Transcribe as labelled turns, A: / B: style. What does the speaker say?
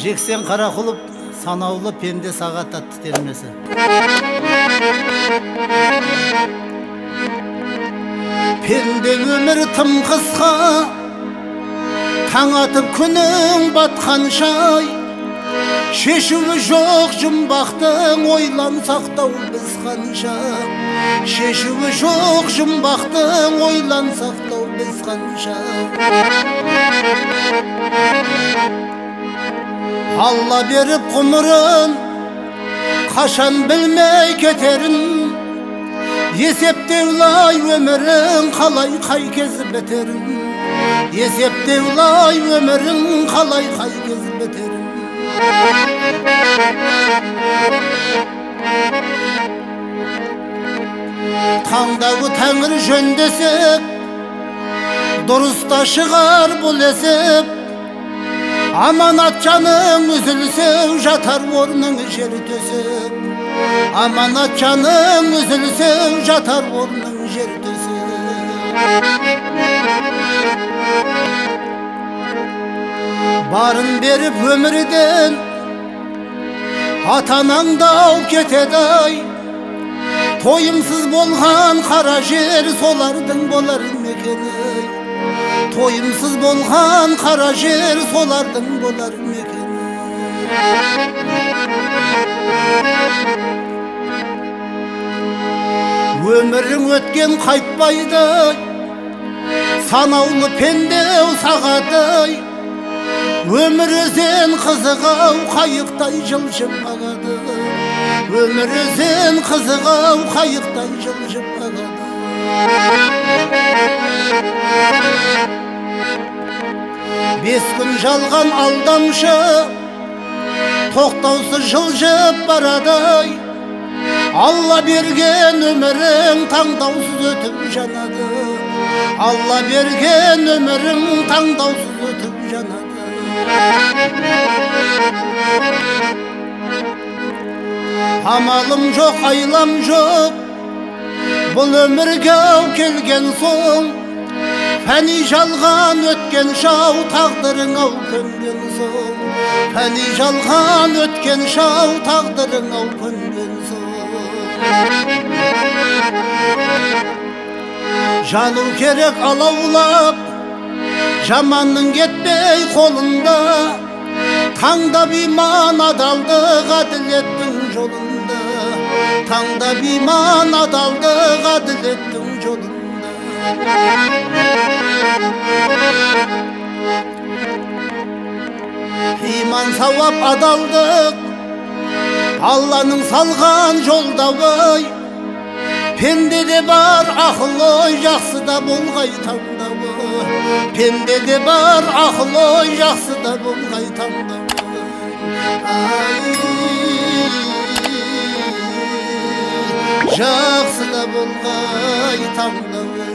A: Жексен Қарақұлов санаулы пенде сағат атты термесі. Пенде өмір тым қысқа, таң атып күнің батқаншай, шешуі жоқ жұмбақтың, ойлансақтау біз қанша. Шешуі жоқ жұмбақтың, ойлансақтау біз қанша. Алла беріп ғұмырын, қашан білмей кетерін, есептеулай өмірің қалай қай кез бітерін. Есептеулай өмірің қалай қай кез бітерін. Таңдауы тәңір жөндесек, дұрыста шығар бұл есеп. Аманат жаның үзілсеу, жатар орның жер төсек. Аманат жаның үзілсеу, жатар орның жер төсек. Барын беріп өмірден, атанаңдау кетеді-ай. Тойымсыз болған қара жер, солардың болар мекені. Тойымсыз болған қара жер, солардың болар мекені. Өмірің өткен қайтпайды, санаулы пендеу сағаты. Өмір өзен қызығау, қайықтай жылжып ағады. Өмір өзен қызығау, қайықтай жылжып ағады. Бес күн жалған алдамшы, тоқтаусыз жылжып барады. Алла берген өмірің таңдаусыз өтіп жанады. Алла берген өмірің таңдаусыз өтіп жанады. Амалым жоқ, айлам жоқ, бұл өмірге келген соң. Фәни жалған өткен шау, тағдырың ау көнген соң. Фәни жалған өткен шау, тағдырың ау көнген соң. Жану керек алаулап, жаманның кетпей қолында. Таңдап иман адалдық, әділеттің жолында. Таңдап иман адалдық, әділеттің жолында. Иман сауап адалдық, Алланың салған жолдауы. Пендеде бар ақыл-ой, жақсы да болғай таңдауы. Пендеде бар ақыл-ой, жақсы да болғай таңдауы. Жақсы да болғай таңдауы.